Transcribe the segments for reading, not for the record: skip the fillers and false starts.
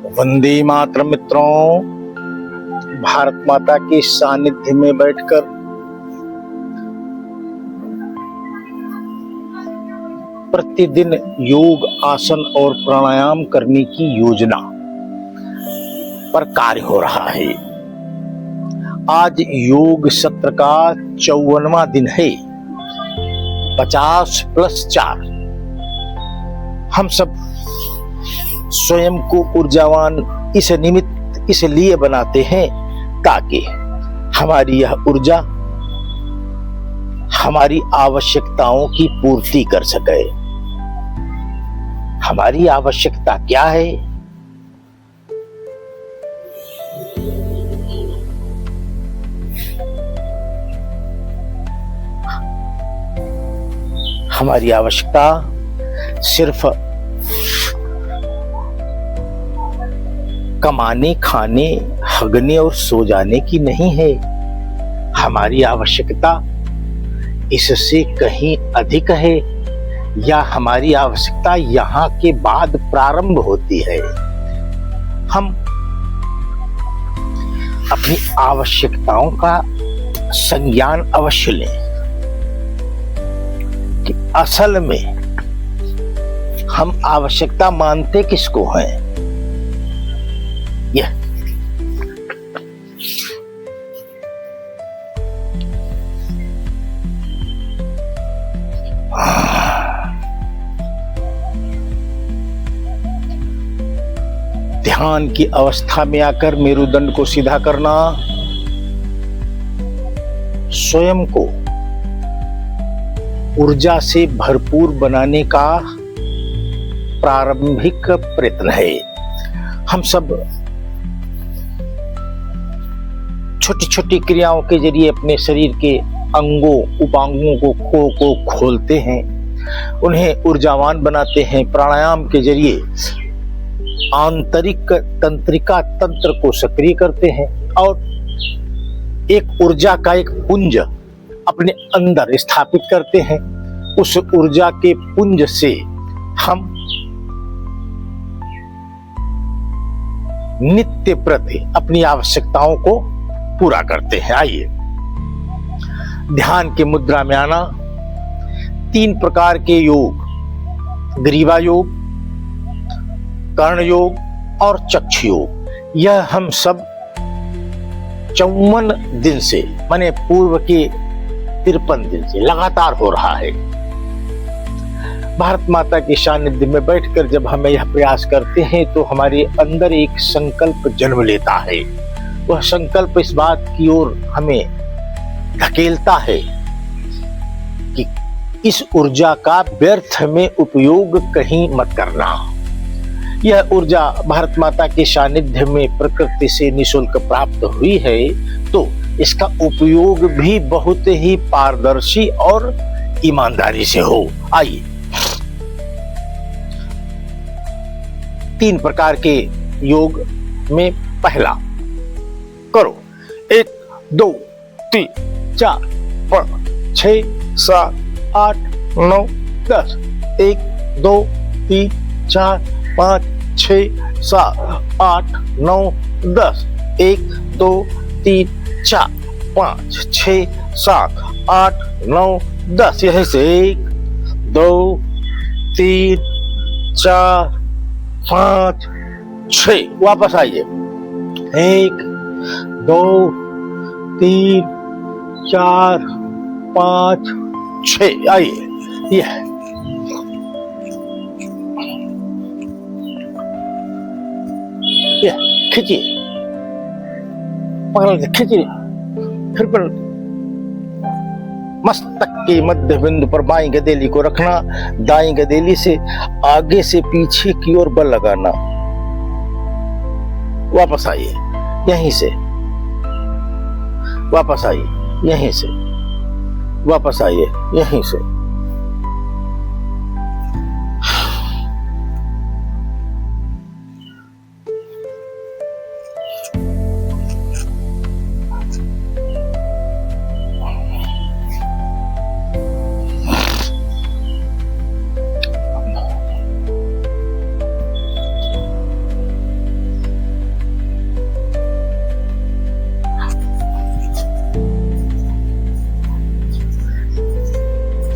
वंदे मातरम मित्रों, भारत माता के सानिध्य में बैठकर प्रतिदिन योग, आसन और प्राणायाम करने की योजना पर कार्य हो रहा है। आज योग सत्र का 54वां दिन है। 50+4। हम सब स्वयं को ऊर्जावान इस निमित्त इसलिए बनाते हैं ताकि हमारी यह ऊर्जा हमारी आवश्यकताओं की पूर्ति कर सके। हमारी आवश्यकता क्या है? हमारी आवश्यकता सिर्फ कमाने, खाने, हगने और सो जाने की नहीं है। हमारी आवश्यकता इससे कहीं अधिक है, या हमारी आवश्यकता यहाँ के बाद प्रारंभ होती है। हम अपनी आवश्यकताओं का संज्ञान अवश्य लें कि असल में हम आवश्यकता मानते किसको हैं। यह ध्यान की अवस्था में आकर मेरुदंड को सीधा करना, स्वयं को ऊर्जा से भरपूर बनाने का प्रारंभिक प्रयत्न है। हम सब छोटी छोटी क्रियाओं के जरिए अपने शरीर के अंगों, उपांगों को खोलते हैं, उन्हें ऊर्जावान बनाते हैं। प्राणायाम के जरिए आंतरिक तंत्रिका तंत्र को सक्रिय करते हैं और एक ऊर्जा का एक पुंज अपने अंदर स्थापित करते हैं। उस ऊर्जा के पुंज से हम नित्य प्रति अपनी आवश्यकताओं को पूरा करते हैं। आइए ध्यान की मुद्रा में आना। 3 प्रकार के योग, ग्रीवा योग, कर्ण योग और चक्षु योग, यह हम सब 54 दिन से, माने पूर्व के 53 दिन से लगातार हो रहा है। भारत माता के सानिध्य में बैठकर जब हम यह प्रयास करते हैं तो हमारे अंदर एक संकल्प जन्म लेता है। वह संकल्प इस बात की ओर हमें धकेलता है कि इस ऊर्जा का व्यर्थ में उपयोग कहीं मत करना। यह ऊर्जा भारत माता के सानिध्य में प्रकृति से निःशुल्क प्राप्त हुई है, तो इसका उपयोग भी बहुत ही पारदर्शी और ईमानदारी से हो। आइए 3 प्रकार के योग में पहला करो। 1 2 3 4 5 6 7 8 9 10। 1 2 3 4 5 6 7 8 9 10। 1 2 3 4 5 6 7 8 9 10। यहीं से 1 2 3 4 5 6। वापस आइए। 1 2 3 4 5 6। आइए, यह खींचिए, खींचिए, फिर पर मस्तक के मध्य बिंदु पर बाईं गदेली को रखना। दाईं गदेली से आगे से पीछे की ओर बल लगाना। वापस आइए, यहीं से वापस आइए, यहीं से वापस आइए, यहीं से।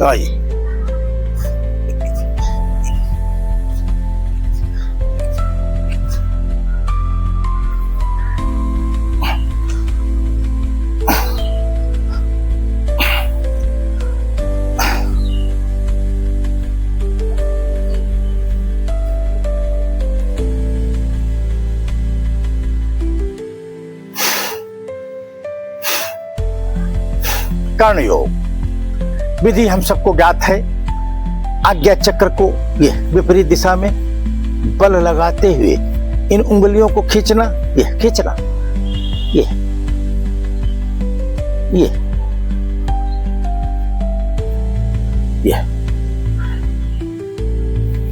आइए। कर्ण योग विधि हम सबको ज्ञात है। आज्ञा चक्र को ये विपरीत दिशा में बल लगाते हुए इन उंगलियों को खींचना, ये खींचना, ये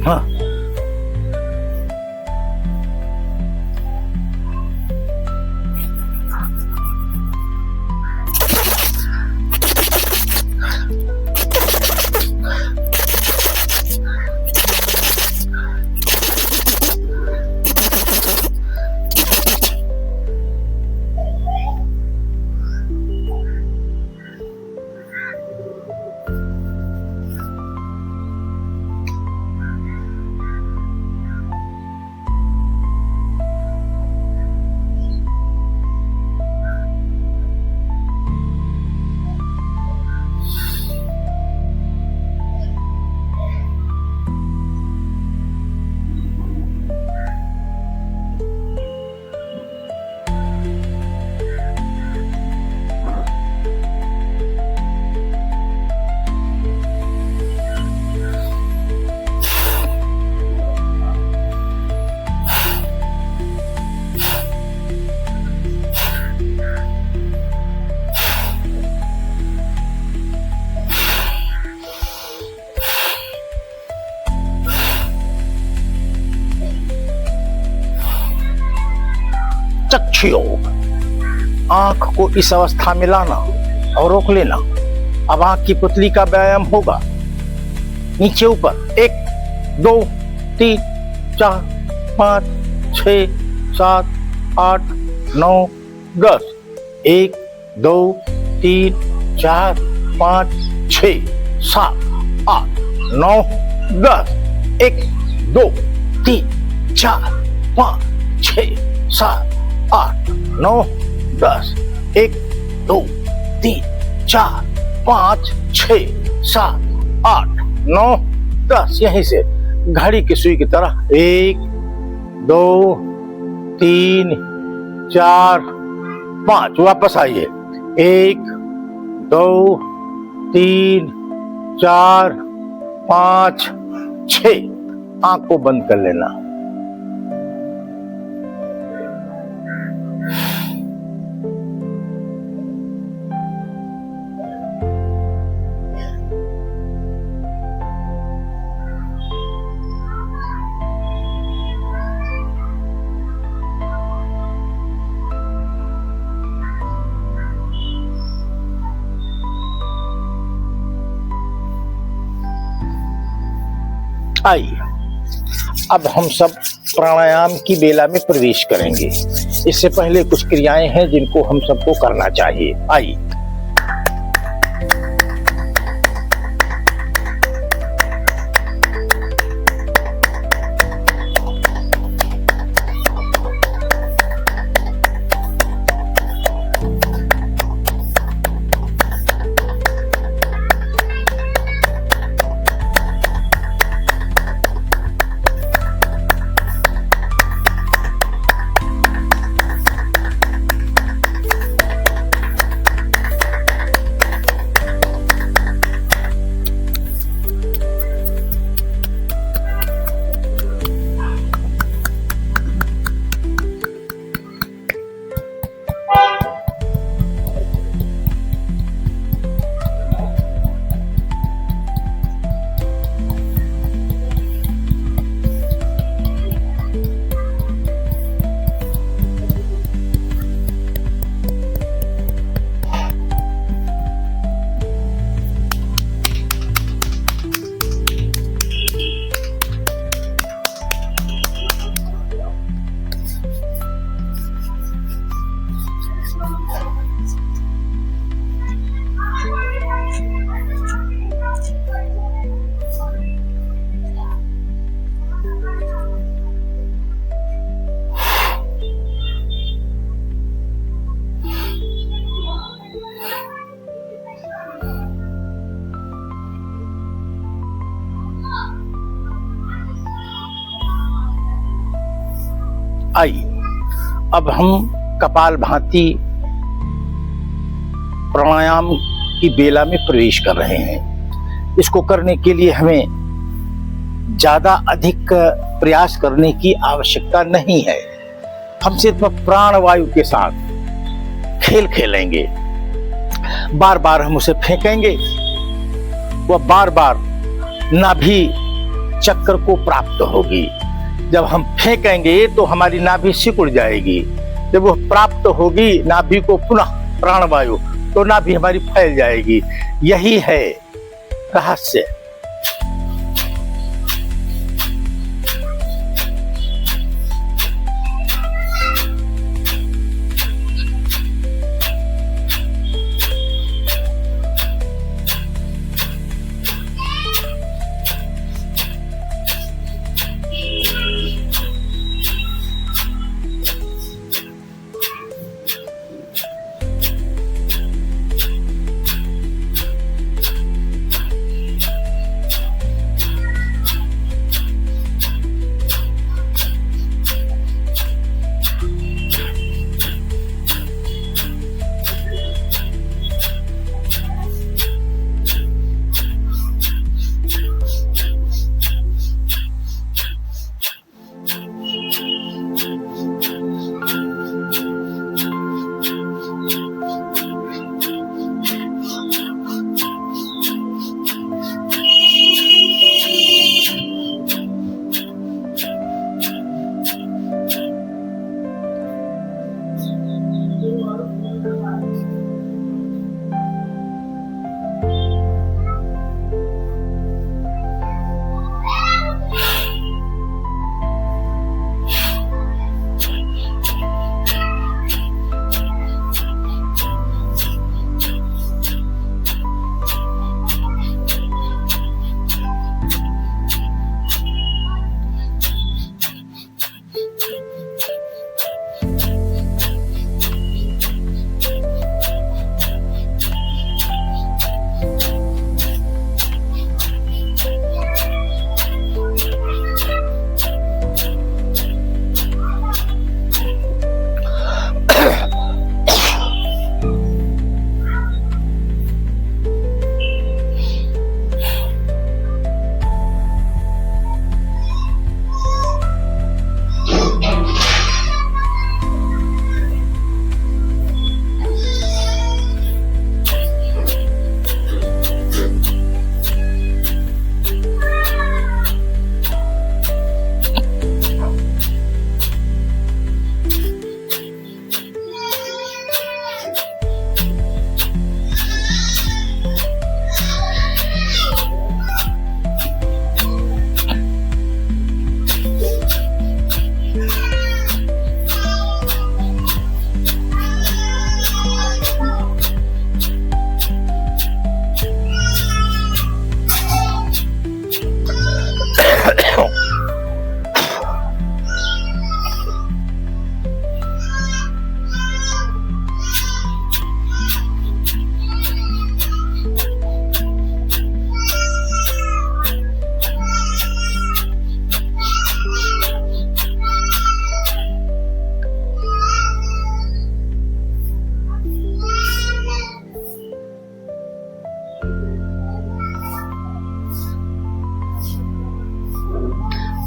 हाँ, चक्षु योग, आंख को इस अवस्था में लाना और रोक लेना। अब आंख की पुतली का व्यायाम होगा। नीचे ऊपर 1 2 3 4 5 6 7 8 9 10 1 2 3 4 5 6 7 8 9 10 1 2 3 4 5 6 7 8 9 10 1 2 3 4 5 6 7 8 9 10। यहीं से घड़ी की सुई की तरह 1 2 3 4 5। वापस आइए। 1 2 3 4 5 6। आंख को बंद कर लेना। आइए, अब हम सब प्राणायाम की बेला में प्रवेश करेंगे। इससे पहले कुछ क्रियाएं हैं जिनको हम सबको करना चाहिए। आइए। आइए अब हम कपालभाति प्राणायाम की बेला में प्रवेश कर रहे हैं। इसको करने के लिए हमें ज्यादा अधिक प्रयास करने की आवश्यकता नहीं है। हम सिर्फ प्राणवायु के साथ खेल खेलेंगे। बार बार हम उसे फेंकेंगे, वह बार बार नाभि चक्र को प्राप्त होगी। जब हम फेंकेंगे तो हमारी नाभि सिकुड़ जाएगी। जब वह प्राप्त होगी नाभि को पुनः प्राणवायु, तो नाभि हमारी फैल जाएगी। यही है रहस्य।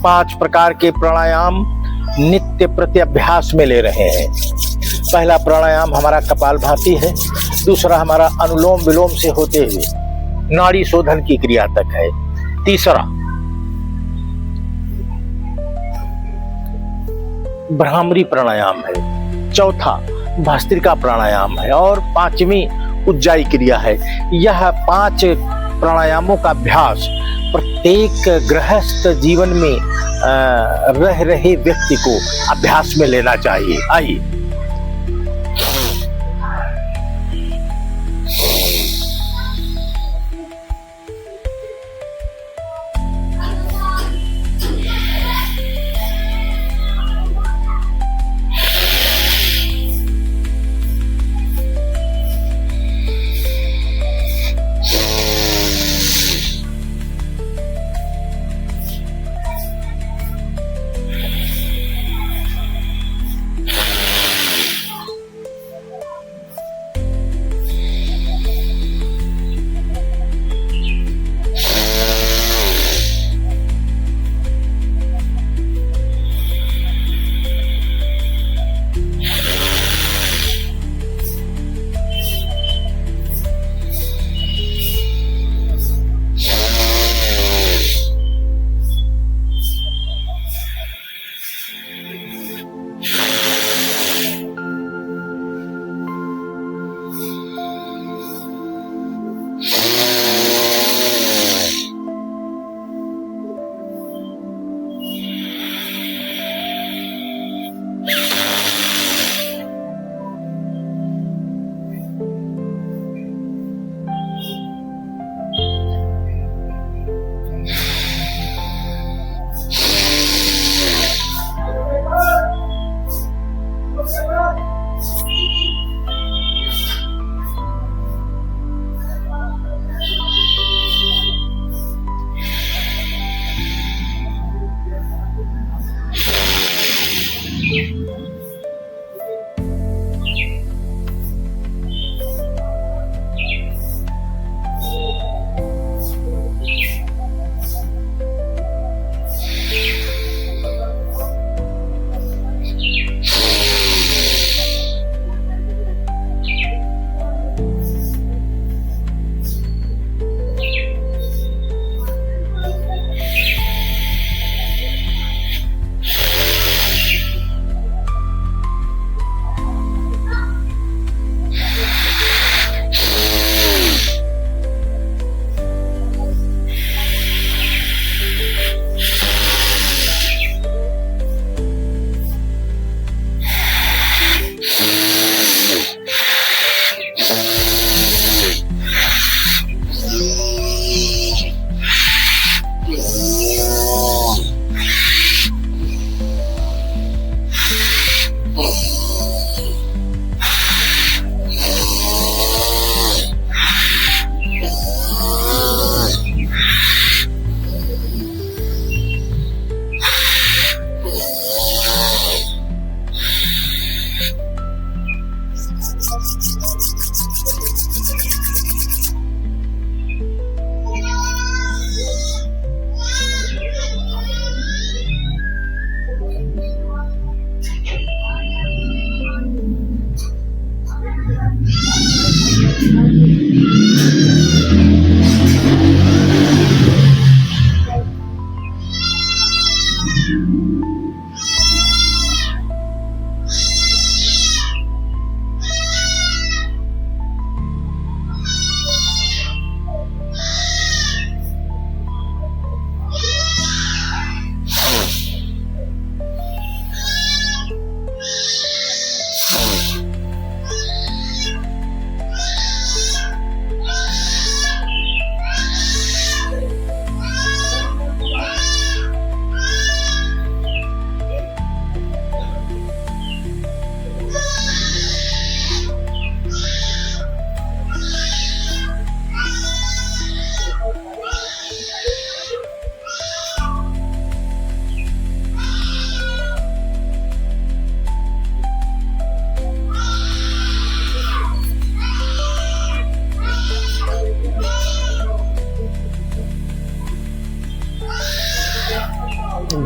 पांच प्रकार के प्राणायाम नित्य प्रति अभ्यास में ले रहे हैं। पहला प्राणायाम हमारा कपालभाति है, दूसरा हमारा अनुलोम विलोम से होते हुए नाड़ी शोधन की क्रिया तक है, तीसरा भ्रामरी प्राणायाम है, चौथा भस्त्रिका प्राणायाम है और पांचवी उज्जाई क्रिया है। यह पांच प्राणायामों का अभ्यास प्रत्येक गृहस्थ जीवन में रह रहे व्यक्ति को अभ्यास में लेना चाहिए। आइए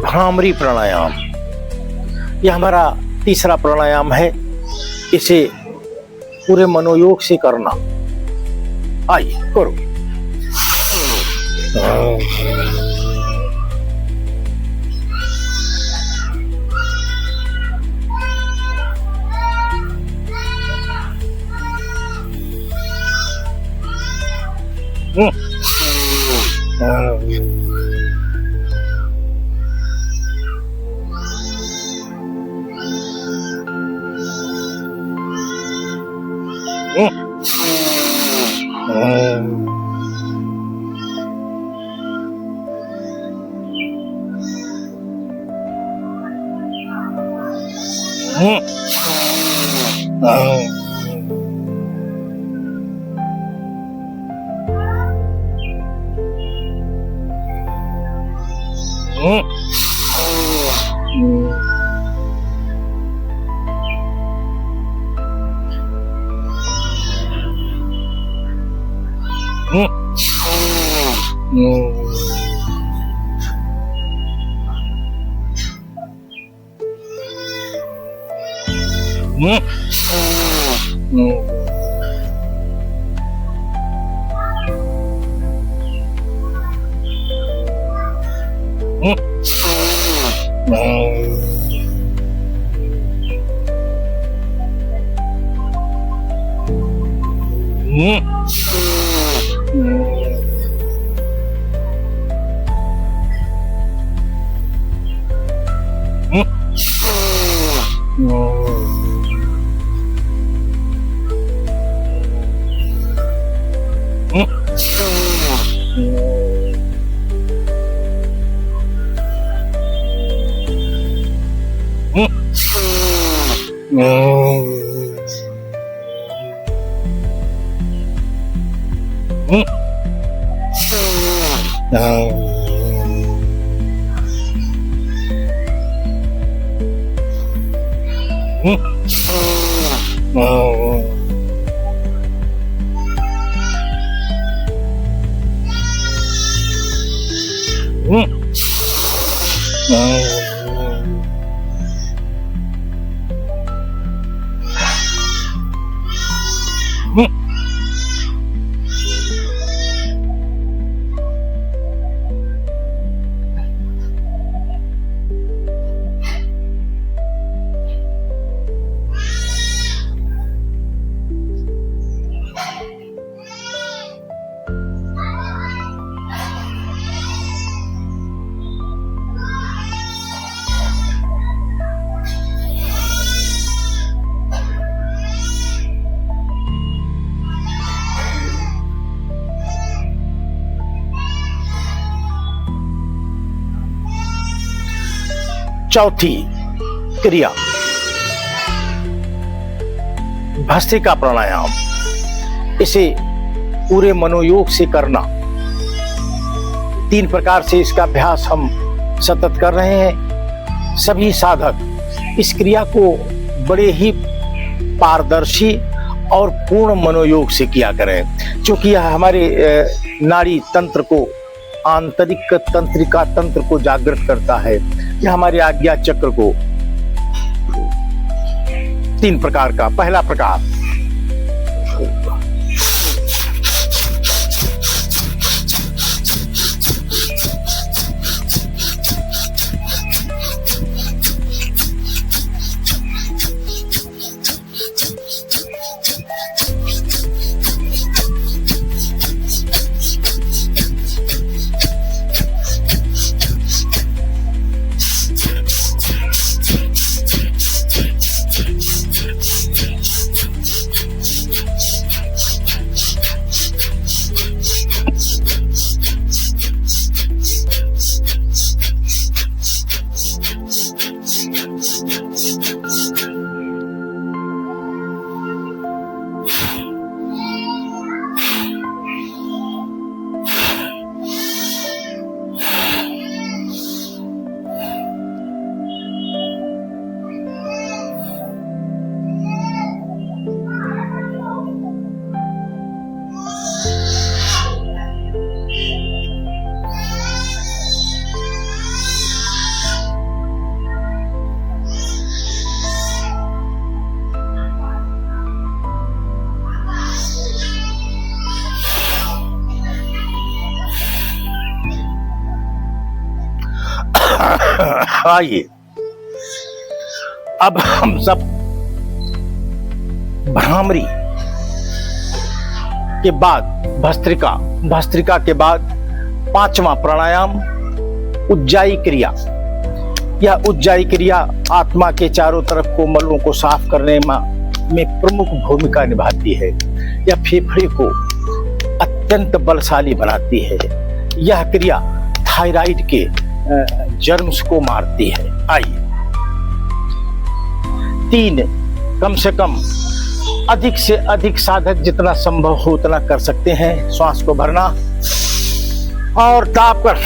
भ्रामरी प्राणायाम, यह हमारा तीसरा प्राणायाम है। इसे पूरे मनोयोग से करना। आइए करो। चौथी क्रिया भस्त्रिका प्राणायाम, इसे पूरे मनोयोग से करना। 3 प्रकार से इसका अभ्यास हम सतत कर रहे हैं। सभी साधक इस क्रिया को बड़े ही पारदर्शी और पूर्ण मनोयोग से किया करें, क्योंकि यह हमारे नाड़ी तंत्र को, आंतरिक तंत्रिका तंत्र को जागृत करता है। यह हमारे आज्ञा चक्र को 3 प्रकार का। पहला प्रकार आइए अब हम सब भ्रामरी के बाद भस्त्रिका के बाद 5वां प्राणायाम उज्जाई क्रिया। यह उज्जाई क्रिया आत्मा के चारों तरफ को मलों को साफ करने में प्रमुख भूमिका निभाती है। यह फेफड़े को अत्यंत बलशाली बनाती है। यह क्रिया थायराइड के जर्म्स को मारती है। आइए 3 कम से कम, अधिक से अधिक साधक जितना संभव हो उतना कर सकते हैं। श्वास को भरना और ताप कर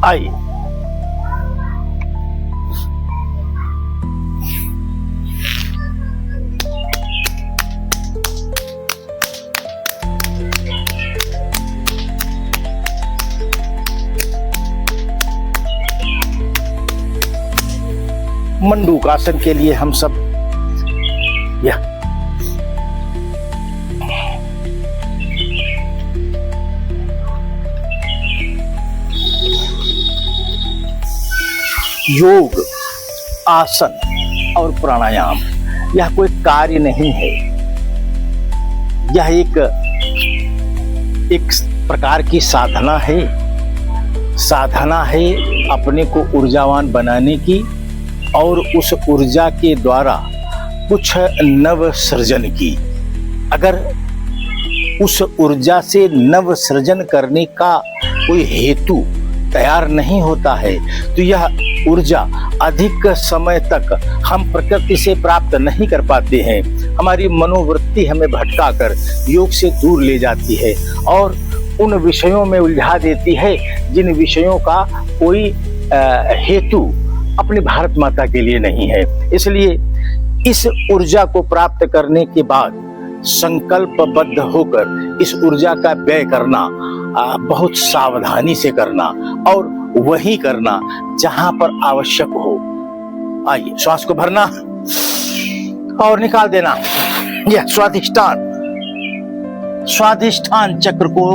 आइए। मंडूकासन के लिए हम सब योग, आसन और प्राणायाम यह कोई कार्य नहीं है। यह एक प्रकार की साधना है। साधना है अपने को ऊर्जावान बनाने की और उस ऊर्जा के द्वारा कुछ नव सृजन की। अगर उस ऊर्जा से नव सृजन करने का कोई हेतु तैयार नहीं होता है तो यह ऊर्जा अधिक समय तक हम प्रकृति से प्राप्त नहीं कर पाते हैं। हमारी मनोवृत्ति हमें भटकाकर योग से दूर ले जाती है और उन विषयों में उलझा देती है जिन विषयों का कोई हेतु अपनी भारत माता के लिए नहीं है। इसलिए इस ऊर्जा को प्राप्त करने के बाद संकल्पबद्ध होकर इस ऊर्जा का व्यय करना, बहुत सावधानी से करना और वही करना जहां पर आवश्यक हो। आइए, श्वास को भरना और निकाल देना। यह स्वाधिष्ठान चक्र को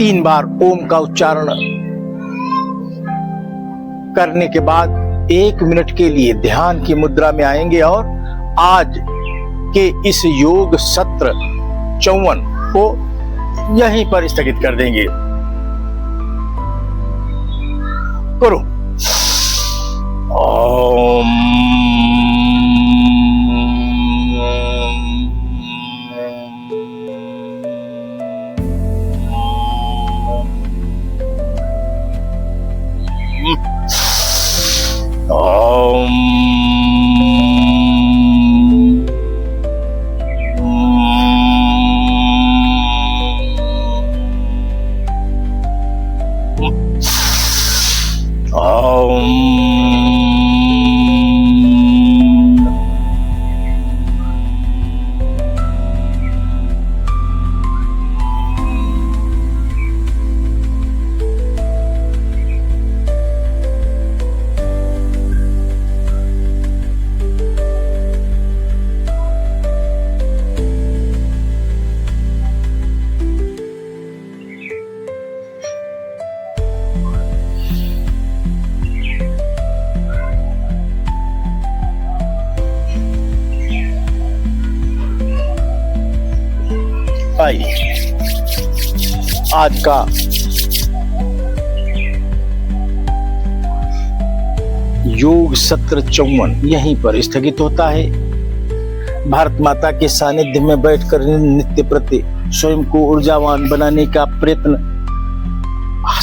3 बार ओम का उच्चारण करने के बाद 1 मिनट के लिए ध्यान की मुद्रा में आएंगे और आज के इस योग सत्र 54 को यहीं पर स्थगित कर देंगे। करो। ओम आज का योग सत्र 54 यहीं पर स्थगित होता है। भारत माता के सानिध्य में बैठकर नित्य प्रति स्वयं को ऊर्जावान बनाने का प्रयत्न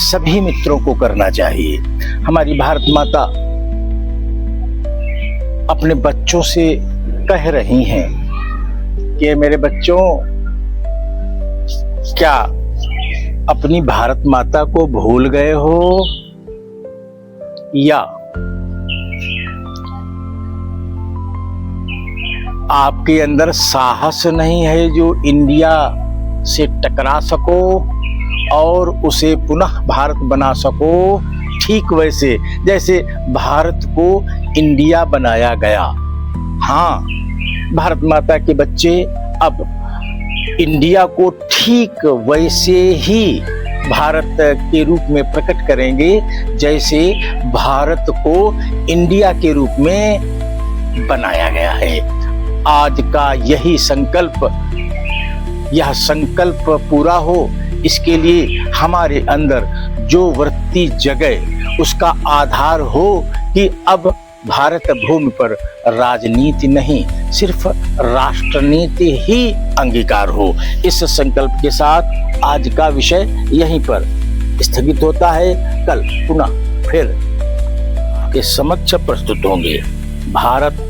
सभी मित्रों को करना चाहिए। हमारी भारत माता अपने बच्चों से कह रही हैं कि मेरे बच्चों, क्या अपनी भारत माता को भूल गए हो या आपके अंदर साहस नहीं है जो इंडिया से टकरा सको और उसे पुनः भारत बना सको, ठीक वैसे जैसे भारत को इंडिया बनाया गया। हाँ, भारत माता के बच्चे अब इंडिया को ठीक वैसे ही भारत के रूप में प्रकट करेंगे जैसे भारत को इंडिया के रूप में बनाया गया है। आज का यही संकल्प, यह संकल्प पूरा हो, इसके लिए हमारे अंदर जो वृत्ति जगे उसका आधार हो कि अब भारत भूमि पर राजनीति नहीं, सिर्फ राष्ट्रनीति ही अंगीकार हो। इस संकल्प के साथ आज का विषय यहीं पर स्थगित होता है। कल पुनः फिर आपके समक्ष प्रस्तुत होंगे। भारत